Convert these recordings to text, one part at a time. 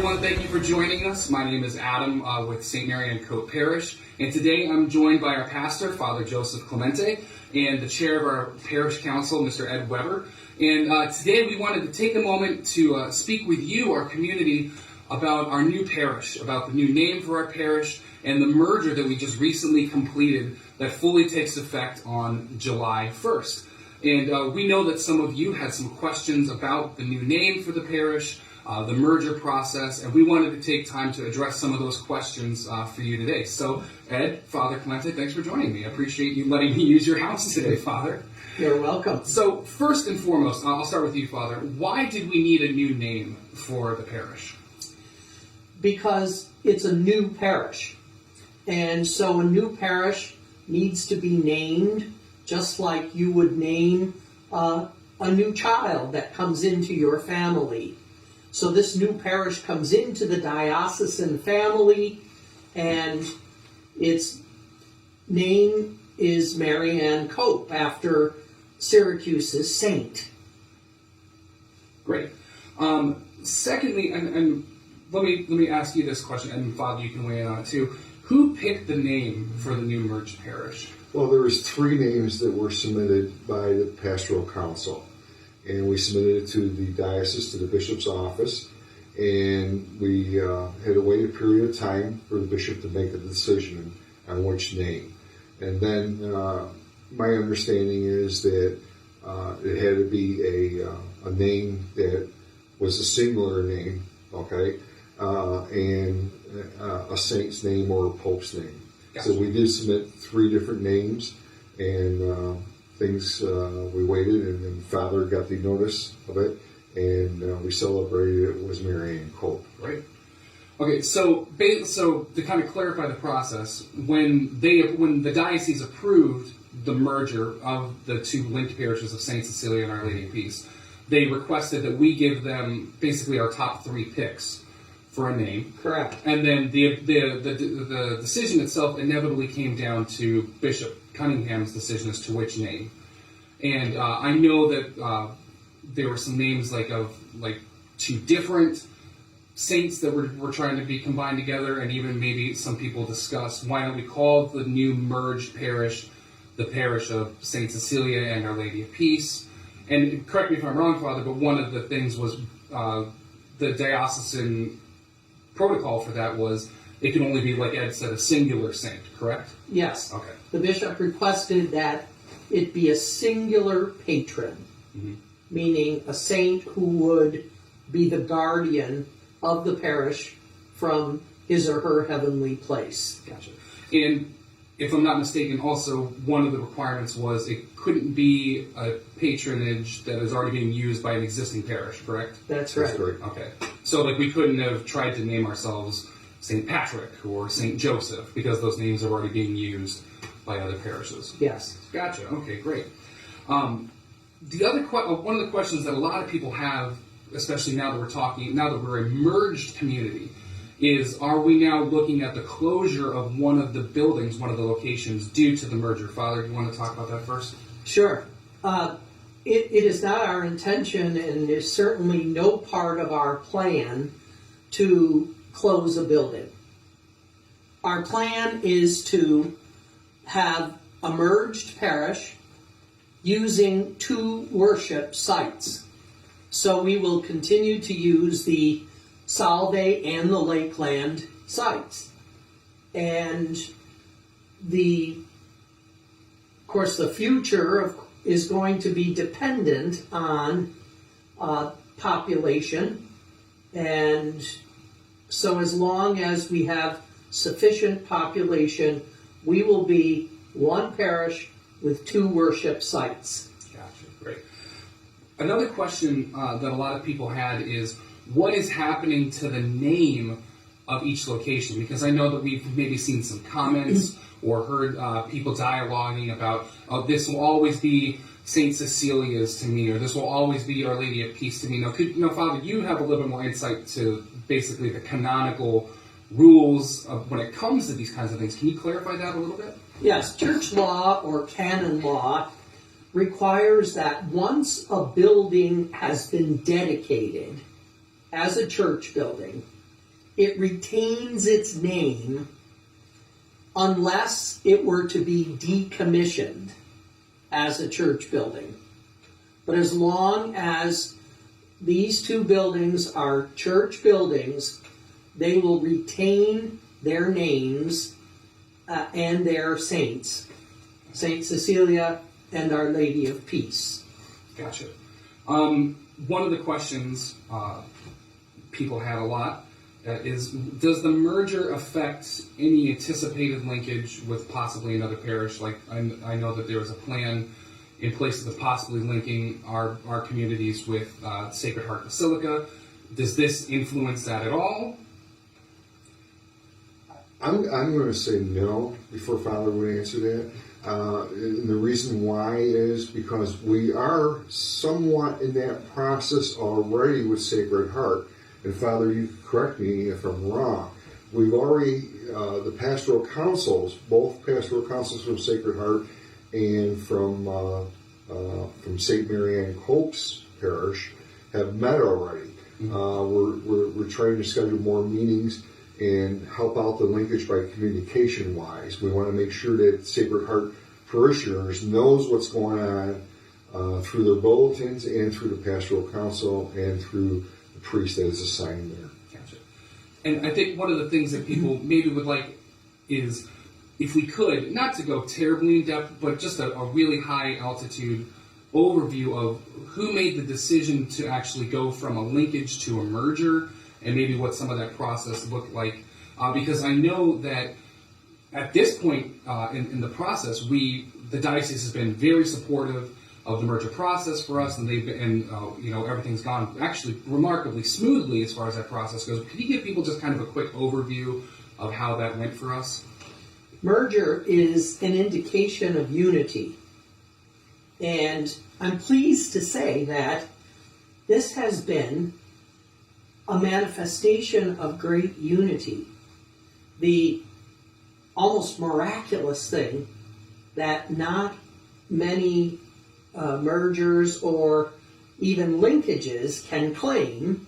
everyone. Thank you for joining us. My name is Adam with St. Marianne Parish, and today I'm joined by our pastor, Father Joseph Clemente, and the chair of our parish council, Mr. Ed Weber. And today we wanted to take a moment to speak with you, our community, about our new parish, about the new name for our parish, and the merger that we just recently completed that fully takes effect on July 1st. And we know that some of you had some questions about the new name for the parish, the merger process, and we wanted to take time to address some of those questions for you today. So, Ed, Father Clemente, thanks for joining me. I appreciate you letting me use your house today, Father. You're welcome. So, first and foremost, I'll start with you, Father. Why did we need a new name for the parish? Because it's a new parish. And so a new parish needs to be named just like you would name a new child that comes into your family. So this new parish comes into the diocesan family, and its name is Marianne Cope, after Syracuse's saint. Great. Secondly, and let me ask you this question, and Father, you can weigh in on it too. Who picked the name for the new merged parish? Well, there was 3 names that were submitted by the pastoral council, and we submitted it to the diocese, to the bishop's office, and we had to wait a period of time for the bishop to make a decision on which name. And then my understanding is that it had to be a name that was a singular name, okay, and a saint's name or a pope's name. Gotcha. So we did submit 3 different names, and we waited, and then Father got the notice of it, and we celebrated it was Marianne Cope. Right. Okay, so to kind of clarify the process, when the diocese approved the merger of the 2 linked parishes of St. Cecilia and Our Lady of Peace, they requested that we give them basically our top 3 picks for a name. Correct. And then the decision itself inevitably came down to Bishop Cunningham's decision as to which name. And I know that there were some names like 2 different saints that were trying to be combined together, and even maybe some people discussed, why don't we call the new merged parish the parish of St. Cecilia and Our Lady of Peace. And correct me if I'm wrong, Father, but one of the things was the diocesan protocol for that was it can only be, like Ed said, a singular saint, correct? Yes. Okay. The bishop requested that it be a singular patron, meaning a saint who would be the guardian of the parish from his or her heavenly place. Gotcha. And if I'm not mistaken, also one of the requirements was it couldn't be a patronage that is already being used by an existing parish, correct? That's right. That's right. Okay. So we couldn't have tried to name ourselves St. Patrick or St. Joseph because those names are already being used by other parishes. Yes. Gotcha. Okay, great. One of the questions that a lot of people have, especially now that we're a merged community, is are we now looking at the closure of one of the buildings, one of the locations, due to the merger? Father, do you want to talk about that first? Sure. It is not our intention, and is certainly no part of our plan, to close a building. Our plan is to have a merged parish using 2 worship sites. So we will continue to use the Salve and the Lakeland sites. And of course, the future is going to be dependent on population. And so as long as we have sufficient population, we will be one parish with 2 worship sites. Gotcha. Great. Another question that a lot of people had is, what is happening to the name of each location? Because I know that we've maybe seen some comments or heard people dialoguing about, oh, this will always be St. Cecilia's to me, or this will always be Our Lady of Peace to me. Now, Father, you have a little bit more insight to basically the canonical rules of when it comes to these kinds of things. Can you clarify that a little bit? Yes, church law or canon law requires that once a building has been dedicated as a church building, it retains its name unless it were to be decommissioned as a church building. But as long as these two buildings are church buildings, they will retain their names and their saints, Saint Cecilia and Our Lady of Peace. Gotcha. One of the questions people had a lot is, does the merger affect any anticipated linkage with possibly another parish? Like, I know that there was a plan in place of possibly linking our communities with Sacred Heart Basilica. Does this influence that at all? I'm going to say no before Father would answer that. And the reason why is because we are somewhat in that process already with Sacred Heart. And Father, you correct me if I'm wrong. We've already, the pastoral councils, both pastoral councils from Sacred Heart and from St. Marianne Cope's parish have met already. We're trying to schedule more meetings and help out the linkage by communication-wise. We want to make sure that Sacred Heart parishioners knows what's going on through their bulletins and through the pastoral council and through the priest that is assigned there. Gotcha. And I think one of the things that people maybe would like is, if we could, not to go terribly in depth, but just a really high altitude overview of who made the decision to actually go from a linkage to a merger, and maybe what some of that process looked like. Because I know that at this point in the process, the diocese has been very supportive of the merger process for us, and everything's gone actually remarkably smoothly as far as that process goes. Could you give people just kind of a quick overview of how that went for us? Merger is an indication of unity. And I'm pleased to say that this has been a manifestation of great unity. The almost miraculous thing that not many mergers or even linkages can claim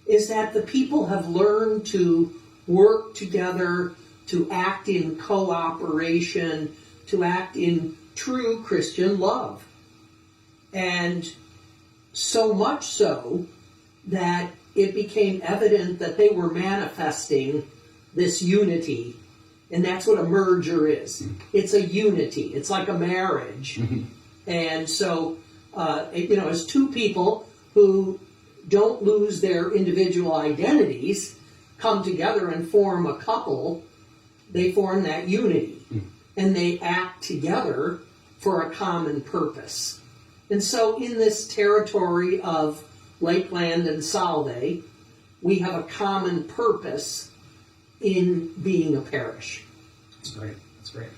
is that the people have learned to work together, to act in cooperation, to act in true Christian love. And so much so that it became evident that they were manifesting this unity. And that's what a merger is. It's a unity. It's like a marriage. And so, as two people who don't lose their individual identities come together and form a couple, they form that unity. And they act together for a common purpose. And so in this territory of Lakeland and Salve, we have a common purpose in being a parish. That's great. That's great.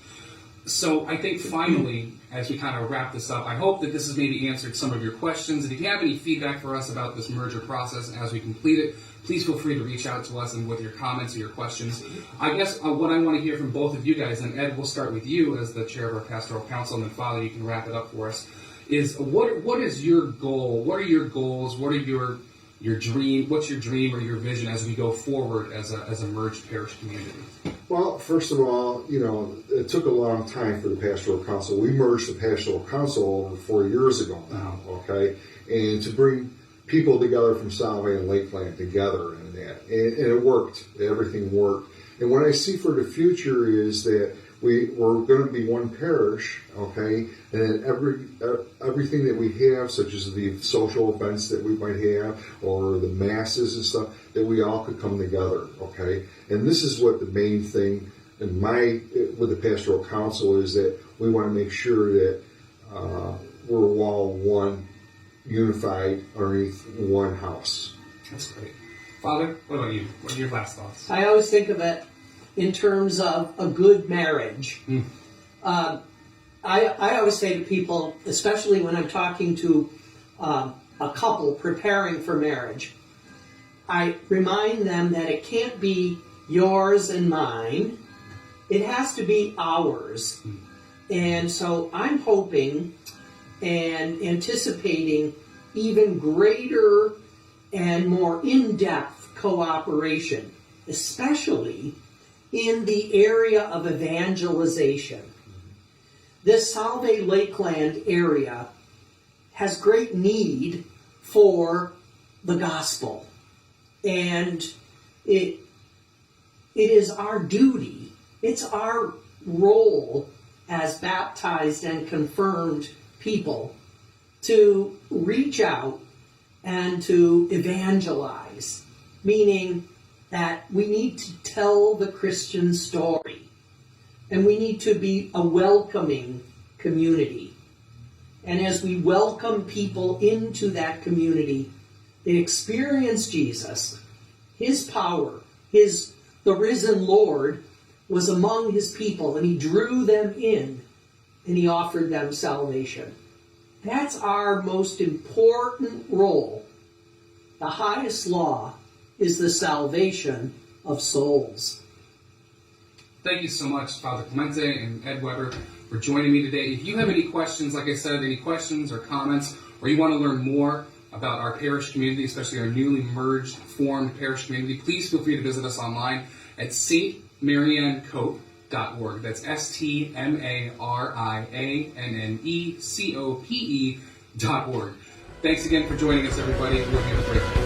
So I think finally, as we kind of wrap this up, I hope that this has maybe answered some of your questions. And if you have any feedback for us about this merger process as we complete it, please feel free to reach out to us and with your comments or your questions. I guess what I want to hear from both of you guys, and Ed, we'll start with you as the chair of our pastoral council, and then Father, you can wrap it up for us, is what is your goal? What are your goals? What are your dream? What's your dream or your vision as we go forward as a merged parish community? Well, first of all, it took a long time for the pastoral council. We merged the pastoral council over 4 years ago now, okay? And to bring people together from Salve and Lakeland together and that. And it worked. Everything worked. And what I see for the future is that we're going to be one parish, okay? And then everything that we have, such as the social events that we might have, or the masses and stuff, that we all could come together, okay? And this is what the main thing with the pastoral council is, that we want to make sure that we're all one, unified underneath one house. That's great. Father, what about you? What are your last thoughts? I always think of it in terms of a good marriage. I always say to people, especially when I'm talking to a couple preparing for marriage, I remind them that it can't be yours and mine. It has to be ours. And so I'm hoping and anticipating even greater and more in-depth cooperation. especially in the area of evangelization. This Salve Lakeland area has great need for the gospel. And it is our duty, it's our role as baptized and confirmed people to reach out and to evangelize, meaning that we need to tell the Christian story, and we need to be a welcoming community. And as we welcome people into that community, they experience Jesus, his power, the risen Lord was among his people, and he drew them in, and he offered them salvation. That's our most important role. The highest law is the salvation of souls. Thank you so much, Father Clemente and Ed Weber, for joining me today. If you have any questions, like I said, any questions or comments, or you want to learn more about our parish community, especially our newly formed parish community, please feel free to visit us online at stmariannecope.org. That's stmariannecope.org. Thanks again for joining us, everybody. We'll be great.